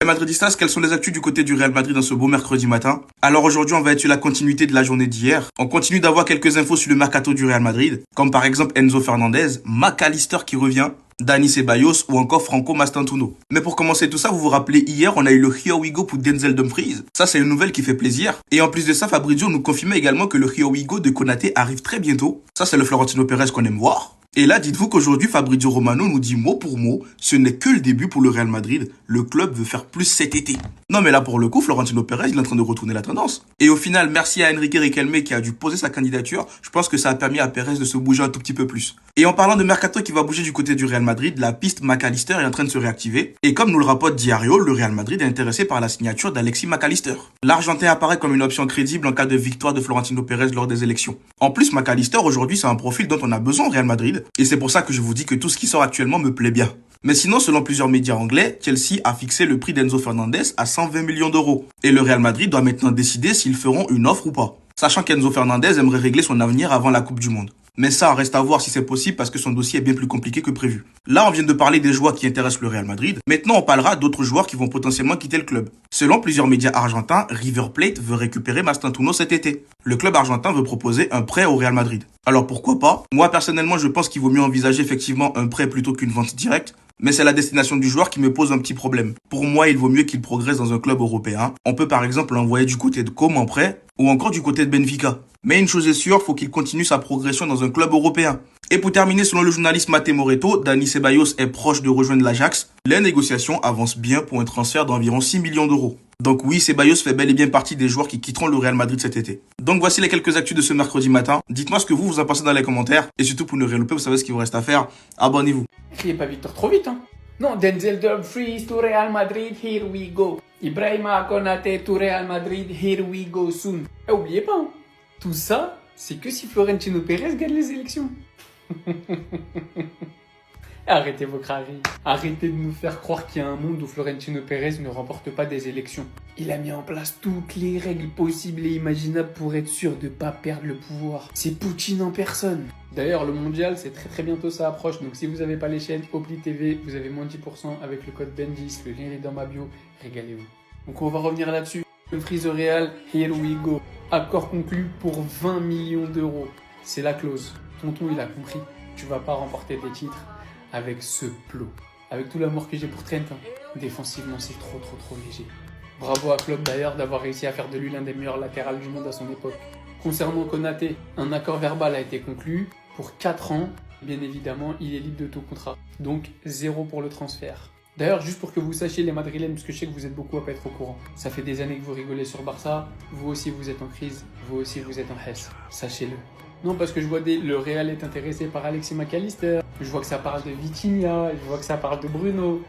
Les Madridistas, quelles sont les actus du côté du Real Madrid dans ce beau mercredi matin? Alors aujourd'hui, on va être sur la continuité de la journée d'hier. On continue d'avoir quelques infos sur le mercato du Real Madrid, comme par exemple Enzo Fernandez, Mac Allister qui revient, Dani Ceballos ou encore Franco Mastantuono. Mais pour commencer tout ça, vous vous rappelez, hier, on a eu le Here We Go pour Denzel Dumfries. Ça, c'est une nouvelle qui fait plaisir. Et en plus de ça, Fabrizio nous confirmait également que le Here We Go de Konaté arrive très bientôt. Ça, c'est le Florentino Pérez qu'on aime voir. Et là, dites-vous qu'aujourd'hui, Fabrizio Romano nous dit mot pour mot, ce n'est que le début pour le Real Madrid. Le club veut faire plus cet été. Non, mais là, pour le coup, Florentino Pérez, il est en train de retourner la tendance. Et au final, merci à Enrique Riquelme qui a dû poser sa candidature. Je pense que ça a permis à Pérez de se bouger un tout petit peu plus. Et en parlant de mercato qui va bouger du côté du Real Madrid, la piste Mac Allister est en train de se réactiver. Et comme nous le rapporte Diario, le Real Madrid est intéressé par la signature d'Alexis Mac Allister. L'Argentin apparaît comme une option crédible en cas de victoire de Florentino Pérez lors des élections. En plus, Mac Allister, aujourd'hui, c'est un profil dont on a besoin au Real Madrid. Et c'est pour ça que je vous dis que tout ce qui sort actuellement me plaît bien. Mais sinon, selon plusieurs médias anglais, Chelsea a fixé le prix d'Enzo Fernandez à 120 millions d'euros. Et le Real Madrid doit maintenant décider s'ils feront une offre ou pas. Sachant qu'Enzo Fernandez aimerait régler son avenir avant la Coupe du Monde. Mais ça reste à voir si c'est possible parce que son dossier est bien plus compliqué que prévu. Là, on vient de parler des joueurs qui intéressent le Real Madrid. Maintenant, on parlera d'autres joueurs qui vont potentiellement quitter le club. Selon plusieurs médias argentins, River Plate veut récupérer Mastantuono cet été. Le club argentin veut proposer un prêt au Real Madrid. Alors pourquoi pas? Moi, personnellement, je pense qu'il vaut mieux envisager effectivement un prêt plutôt qu'une vente directe. Mais c'est la destination du joueur qui me pose un petit problème. Pour moi, il vaut mieux qu'il progresse dans un club européen. On peut par exemple l'envoyer du côté de Como en prêt ou encore du côté de Benfica. Mais une chose est sûre, faut qu'il continue sa progression dans un club européen. Et pour terminer, selon le journaliste Maté Moreto, Dani Ceballos est proche de rejoindre l'Ajax. Les négociations avancent bien pour un transfert d'environ 6 millions d'euros. Donc oui, Ceballos fait bel et bien partie des joueurs qui quitteront le Real Madrid cet été. Donc voici les quelques actus de ce mercredi matin. Dites-moi ce que vous en pensez dans les commentaires. Et surtout pour ne rien louper, vous savez ce qu'il vous reste à faire. Abonnez-vous. Criez pas Victor trop vite, hein. Non, Denzel Dumfries to Real Madrid, here we go. Ibrahima Konaté to Real Madrid, here we go soon. Et oubliez pas, hein, tout ça, c'est que si Florentino Pérez gagne les élections. Arrêtez vos crâneries. Arrêtez de nous faire croire qu'il y a un monde où Florentino Pérez ne remporte pas des élections. Il a mis en place toutes les règles possibles et imaginables pour être sûr de ne pas perdre le pouvoir. C'est Poutine en personne. D'ailleurs, le mondial, c'est très bientôt, ça approche. Donc si vous n'avez pas les chaînes Opli TV, vous avez moins 10% avec le code BEN10. Le lien est dans ma bio. Régalez-vous. Donc on va revenir là-dessus. Le Frise au Real, here we go. Accord conclu pour 20 millions d'euros. C'est la clause. Tonton, il a compris. Tu vas pas remporter des titres avec ce plot. Avec tout l'amour que j'ai pour Trent, hein. Défensivement, c'est trop léger. Bravo à Klopp d'ailleurs d'avoir réussi à faire de lui l'un des meilleurs latérales du monde à son époque. Concernant Konaté, un accord verbal a été conclu pour 4 ans. Bien évidemment, il est libre de tout contrat. Donc, 0 pour le transfert. D'ailleurs, juste pour que vous sachiez les Madrilènes, parce que je sais que vous êtes beaucoup à pas être au courant. Ça fait des années que vous rigolez sur Barça. Vous aussi, vous êtes en crise. Vous aussi, vous êtes en Hesse. Sachez-le. Non, parce que je vois le Real est intéressé par Alexis Mac Allister. Je vois que ça parle de Vitinha. Je vois que ça parle de Bruno.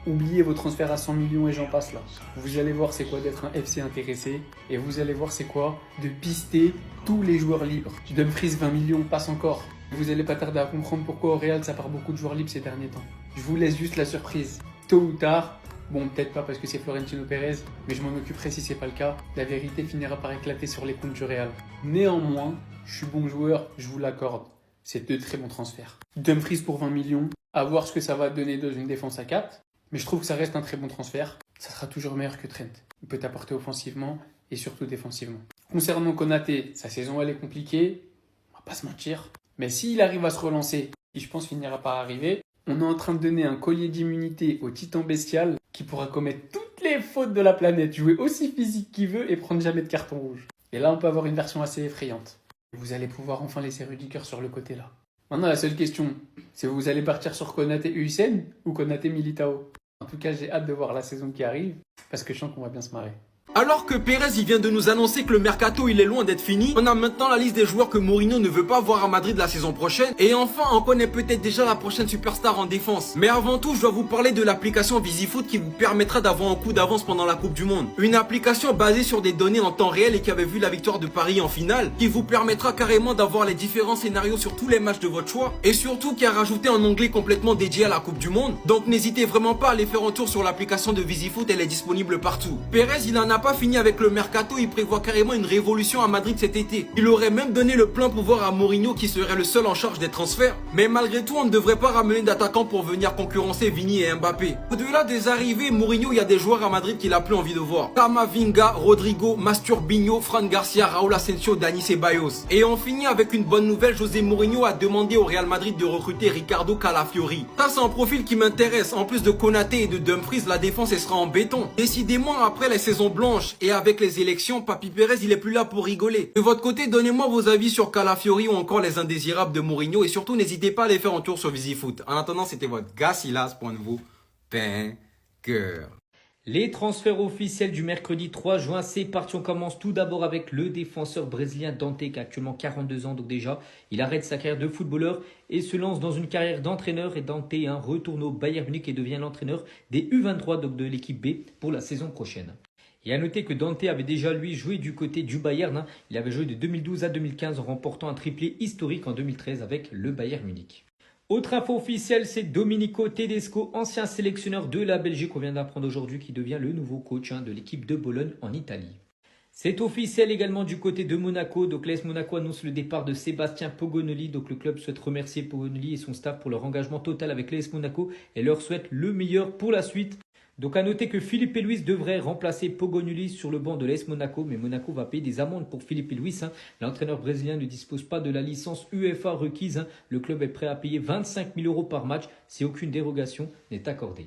Oubliez vos transferts à 100 millions et j'en passe là. Vous allez voir c'est quoi d'être un FC intéressé. Et vous allez voir c'est quoi de pister tous les joueurs libres. Dumfries 20 millions passe encore. Vous allez pas tarder à comprendre pourquoi au Real ça part beaucoup de joueurs libres ces derniers temps. Je vous laisse juste la surprise. Tôt ou tard, bon peut-être pas parce que c'est Florentino Pérez, mais je m'en occuperai si c'est pas le cas. La vérité finira par éclater sur les comptes du Real. Néanmoins, je suis bon joueur, je vous l'accorde. C'est 2 très bons transferts. Dumfries pour 20 millions, à voir ce que ça va donner dans une défense à 4. Mais je trouve que ça reste un très bon transfert. Ça sera toujours meilleur que Trent. Il peut t'apporter offensivement et surtout défensivement. Concernant Konaté, sa saison elle est compliquée, on va pas se mentir. Mais s'il arrive à se relancer, qui je pense finira par arriver, on est en train de donner un collier d'immunité au titan bestial qui pourra commettre toutes les fautes de la planète, jouer aussi physique qu'il veut et prendre jamais de carton rouge. Et là, on peut avoir une version assez effrayante. Vous allez pouvoir enfin laisser Rudiger sur le côté là. Maintenant, la seule question, c'est vous allez partir sur Konaté Hussein ou Konaté Militao. En tout cas, j'ai hâte de voir la saison qui arrive parce que je sens qu'on va bien se marrer. Alors que Pérez il vient de nous annoncer que le mercato il est loin d'être fini, on a maintenant la liste des joueurs que Mourinho ne veut pas voir à Madrid la saison prochaine. Et enfin on connaît peut-être déjà la prochaine superstar en défense. Mais avant tout je dois vous parler de l'application VisiFoot qui vous permettra d'avoir un coup d'avance pendant la Coupe du Monde. Une application basée sur des données en temps réel et qui avait vu la victoire de Paris en finale, qui vous permettra carrément d'avoir les différents scénarios sur tous les matchs de votre choix. Et surtout qui a rajouté un onglet complètement dédié à la Coupe du Monde. Donc n'hésitez vraiment pas à aller faire un tour sur l'application de VisiFoot, elle est disponible partout. Pérez il en a pas fini avec le mercato, il prévoit carrément une révolution à Madrid cet été. Il aurait même donné le plein pouvoir à Mourinho qui serait le seul en charge des transferts. Mais malgré tout, on ne devrait pas ramener d'attaquants pour venir concurrencer Vini et Mbappé. Au-delà des arrivées, Mourinho, il y a des joueurs à Madrid qu'il a plus envie de voir. Camavinga, Rodrigo, Masturbinho, Fran Garcia, Raúl Asensio, Dani Ceballos. Et on finit avec une bonne nouvelle, José Mourinho a demandé au Real Madrid de recruter Ricardo Calafiori. Ça, c'est un profil qui m'intéresse. En plus de Konaté et de Dumfries, la défense elle sera en béton. Décidément, après les saisons blanches et avec les élections, Papi Pérez, il est plus là pour rigoler. De votre côté, donnez-moi vos avis sur Calafiori ou encore les indésirables de Mourinho et surtout, n'hésitez pas à les faire un tour sur VisiFoot. En attendant, c'était votre gars Silas, point de vue. Pinker. Les transferts officiels du mercredi 3 juin, c'est parti. On commence tout d'abord avec le défenseur brésilien Dante qui a actuellement 42 ans. Donc déjà, il arrête sa carrière de footballeur et se lance dans une carrière d'entraîneur. Et Dante retourne au Bayern Munich et devient l'entraîneur des U23 donc de l'équipe B pour la saison prochaine. Et à noter que Dante avait déjà lui joué du côté du Bayern. Il avait joué de 2012 à 2015 en remportant un triplé historique en 2013 avec le Bayern Munich. Autre info officielle, c'est Domenico Tedesco, ancien sélectionneur de la Belgique, qu'on vient d'apprendre aujourd'hui, qui devient le nouveau coach de l'équipe de Bologne en Italie. C'est officiel également du côté de Monaco. Donc l'AS Monaco annonce le départ de Sébastien Pogonoli. Donc le club souhaite remercier Pogonoli et son staff pour leur engagement total avec l'AS Monaco et leur souhaite le meilleur pour la suite. Donc à noter que Philippe Luis devrait remplacer Pogonoli sur le banc de l'AS Monaco, mais Monaco va payer des amendes pour Philippe Luis. L'entraîneur brésilien ne dispose pas de la licence UEFA requise. Le club est prêt à payer 25 000 € par match si aucune dérogation n'est accordée.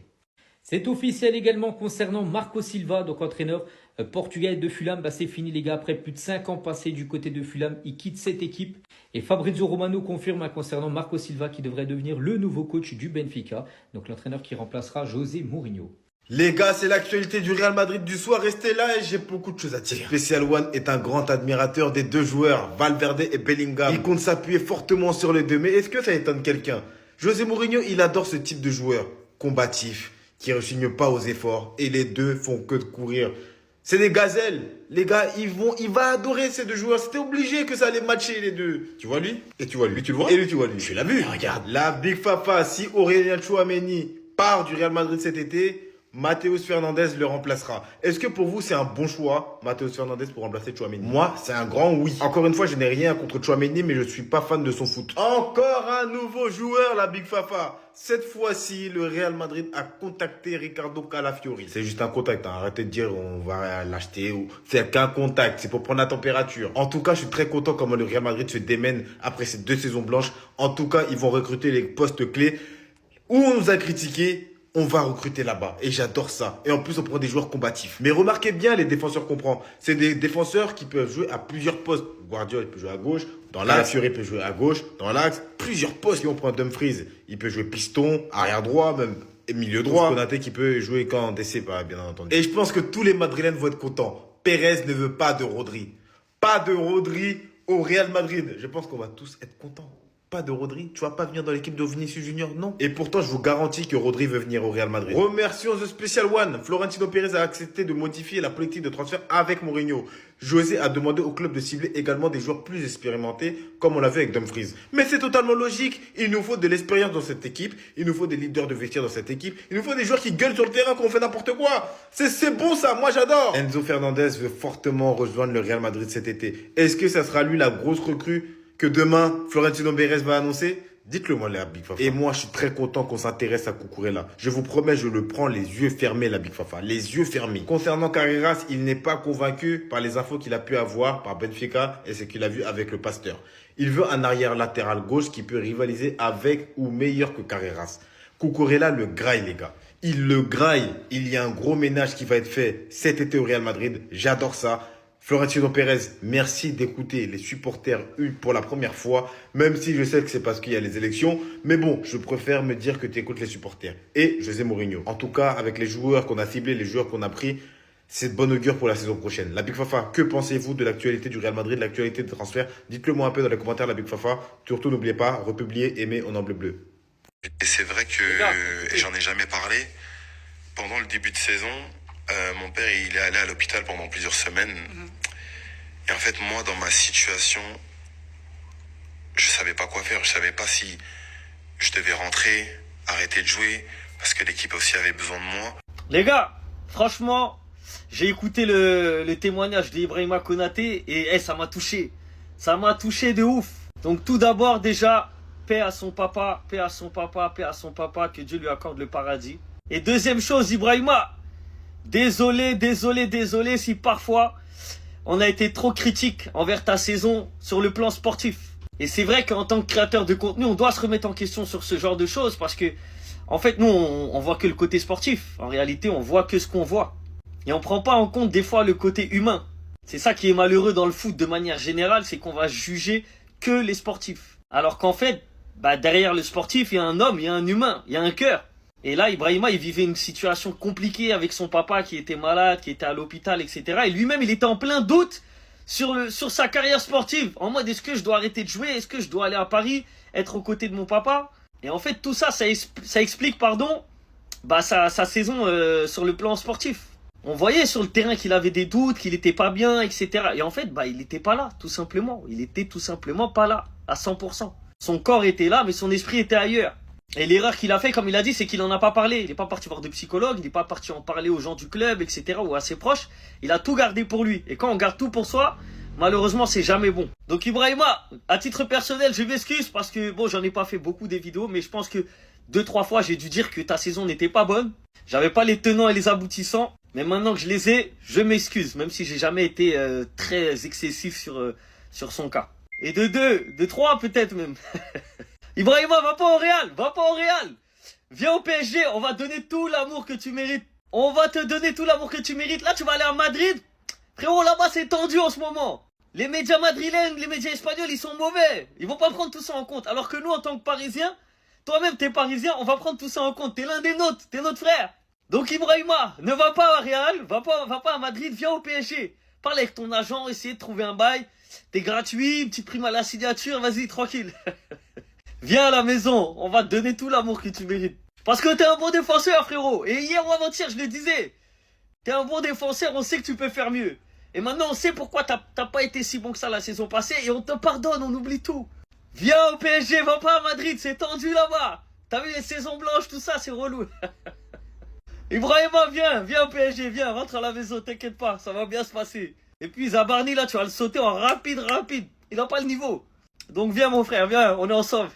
C'est officiel également concernant Marco Silva, donc entraîneur portugais de Fulham. C'est fini les gars, après plus de 5 ans passés du côté de Fulham, il quitte cette équipe. Et Fabrizio Romano confirme concernant Marco Silva qui devrait devenir le nouveau coach du Benfica, donc l'entraîneur qui remplacera José Mourinho. Les gars, c'est l'actualité du Real Madrid du soir. Restez là et j'ai beaucoup de choses à dire. Special One est un grand admirateur des deux joueurs, Valverde et Bellingham. Il compte s'appuyer fortement sur les deux. Mais est-ce que ça étonne quelqu'un? José Mourinho, il adore ce type de joueur, combatif, qui ne rechigne pas aux efforts. Et les deux font que de courir. C'est des gazelles. Les gars, il va adorer ces deux joueurs. C'était obligé que ça allait matcher les deux. Tu vois lui? Et tu vois lui. Tu le vois? Et lui, tu vois lui. Tu l'as vu? Regarde. La Big Fafa, si Aurélien Tchouaméni part du Real Madrid cet été, Matheus Fernandes le remplacera. Est-ce que pour vous, c'est un bon choix, Matheus Fernandes, pour remplacer Tchouaméni? Moi, c'est un grand oui. Encore une fois, je n'ai rien contre Tchouaméni, mais je ne suis pas fan de son foot. Encore un nouveau joueur, la Big Fafa. Cette fois-ci, le Real Madrid a contacté Ricardo Calafiori. C'est juste un contact, arrêtez de dire on va l'acheter. C'est qu'un contact, c'est pour prendre la température. En tout cas, je suis très content comment le Real Madrid se démène après ces 2 saisons blanches. En tout cas, ils vont recruter les postes clés. Où on nous a critiqué, on va recruter là-bas. Et j'adore ça. Et en plus, on prend des joueurs combatifs. Mais remarquez bien les défenseurs qu'on prend. C'est des défenseurs qui peuvent jouer à plusieurs postes. Guardiola, il peut jouer à gauche. Dans l'axe, Fury peut jouer à gauche. Dans l'axe, plusieurs postes. Si on prend Dumfries, il peut jouer piston, arrière droit, même milieu droit. Konaté qui peut jouer quand DC, bien entendu. Et je pense que tous les Madrilènes vont être contents. Pérez ne veut pas de Rodri. Pas de Rodri au Real Madrid. Je pense qu'on va tous être contents. Pas de Rodri, tu vas pas venir dans l'équipe de Vinicius Junior, non. Et pourtant, je vous garantis que Rodri veut venir au Real Madrid. Remercions The Special One. Florentino Pérez a accepté de modifier la politique de transfert avec Mourinho. José a demandé au club de cibler également des joueurs plus expérimentés, comme on l'a vu avec Dumfries. Mais c'est totalement logique. Il nous faut de l'expérience dans cette équipe. Il nous faut des leaders de vestiaire dans cette équipe. Il nous faut des joueurs qui gueulent sur le terrain quand on fait n'importe quoi. C'est bon ça, moi j'adore. Enzo Fernandez veut fortement rejoindre le Real Madrid cet été. Est-ce que ça sera lui la grosse recrue que demain, Florentino Pérez va annoncer? Dites-le moi, la Big Fafa. Et moi, je suis très content qu'on s'intéresse à Cucurella. Je vous promets, je le prends les yeux fermés, la Big Fafa. Les yeux fermés. Concernant Carreras, il n'est pas convaincu par les infos qu'il a pu avoir par Benfica et ce qu'il a vu avec le Pasteur. Il veut un arrière latéral gauche qui peut rivaliser avec ou meilleur que Carreras. Cucurella le graille, les gars. Il le graille. Il y a un gros ménage qui va être fait cet été au Real Madrid. J'adore ça. Florentino Pérez, merci d'écouter les supporters pour la première fois, même si je sais que c'est parce qu'il y a les élections. Mais bon, je préfère me dire que tu écoutes les supporters. Et José Mourinho. En tout cas, avec les joueurs qu'on a ciblés, les joueurs qu'on a pris, c'est de bonne augure pour la saison prochaine. La Big Fafa, que pensez-vous de l'actualité du Real Madrid, de l'actualité des transferts? Dites-le moi un peu dans les commentaires, la Big Fafa. Surtout, n'oubliez pas, republier, aimer, on en bleu. Et c'est vrai que j'en ai jamais parlé. Pendant le début de saison, mon père, il est allé à l'hôpital pendant plusieurs semaines. Et en fait, moi, dans ma situation, je savais pas quoi faire. Je savais pas si je devais rentrer, arrêter de jouer, parce que l'équipe aussi avait besoin de moi. Les gars, franchement, J'ai écouté le témoignage d'Ibrahima Konaté et ça m'a touché. Ça m'a touché de ouf. Donc tout d'abord déjà, paix à son papa, paix à son papa, paix à son papa, que Dieu lui accorde le paradis. Et deuxième chose, Ibrahima, désolé si parfois on a été trop critique envers ta saison sur le plan sportif. Et c'est vrai qu'en tant que créateur de contenu, on doit se remettre en question sur ce genre de choses parce que, en fait, nous, on voit que le côté sportif. En réalité, on voit que ce qu'on voit. Et on prend pas en compte des fois le côté humain. C'est ça qui est malheureux dans le foot de manière générale, c'est qu'on va juger que les sportifs. Alors qu'en fait, derrière le sportif, il y a un homme, il y a un humain, il y a un cœur. Et là, Ibrahima, il vivait une situation compliquée avec son papa qui était malade, qui était à l'hôpital, etc. Et lui-même, il était en plein doute sur sa carrière sportive. En mode, est-ce que je dois arrêter de jouer? Est-ce que je dois aller à Paris, être aux côtés de mon papa? Et en fait, tout ça, ça explique, sa saison sur le plan sportif. On voyait sur le terrain qu'il avait des doutes, qu'il n'était pas bien, etc. Et en fait, il n'était pas là, tout simplement. Il était tout simplement pas là, à 100%. Son corps était là, mais son esprit était ailleurs. Et l'erreur qu'il a fait, comme il a dit, c'est qu'il n'en a pas parlé. Il n'est pas parti voir de psychologue, il n'est pas parti en parler aux gens du club, etc. ou à ses proches. Il a tout gardé pour lui. Et quand on garde tout pour soi, malheureusement, c'est jamais bon. Donc Ibrahima, à titre personnel, je m'excuse parce que, j'en ai pas fait beaucoup des vidéos, mais je pense que 2-3 fois, j'ai dû dire que ta saison n'était pas bonne. J'avais pas les tenants et les aboutissants. Mais maintenant que je les ai, je m'excuse, même si j'ai jamais été très excessif sur son cas. Et de 3 peut-être même. Ibrahima, va pas au Real. Viens au PSG, on va donner tout l'amour que tu mérites. On va te donner tout l'amour que tu mérites. Là, tu vas aller à Madrid. Frérot, là-bas, c'est tendu en ce moment. Les médias madrilènes, les médias espagnols, ils sont mauvais. Ils vont pas prendre tout ça en compte. Alors que nous, en tant que Parisiens, toi-même, t'es Parisien, on va prendre tout ça en compte. T'es l'un des nôtres, t'es notre frère. Donc Ibrahima, ne va pas à Real, va pas à Madrid, viens au PSG. Parle avec ton agent, essaye de trouver un bail. T'es gratuit, une petite prime à la signature, vas-y, tranquille. Viens à la maison, on va te donner tout l'amour que tu mérites. Parce que t'es un bon défenseur, frérot. Et hier ou avant-hier, je le disais. T'es un bon défenseur, on sait que tu peux faire mieux. Et maintenant, on sait pourquoi t'as pas été si bon que ça la saison passée. Et on te pardonne, on oublie tout. Viens au PSG, va pas à Madrid, c'est tendu là-bas. T'as vu les saisons blanches, tout ça, c'est relou. Ibrahima, viens au PSG, viens, rentre à la maison, t'inquiète pas, ça va bien se passer. Et puis Zabarni, là, tu vas le sauter en rapide. Il n'a pas le niveau. Donc viens mon frère, viens, on est ensemble.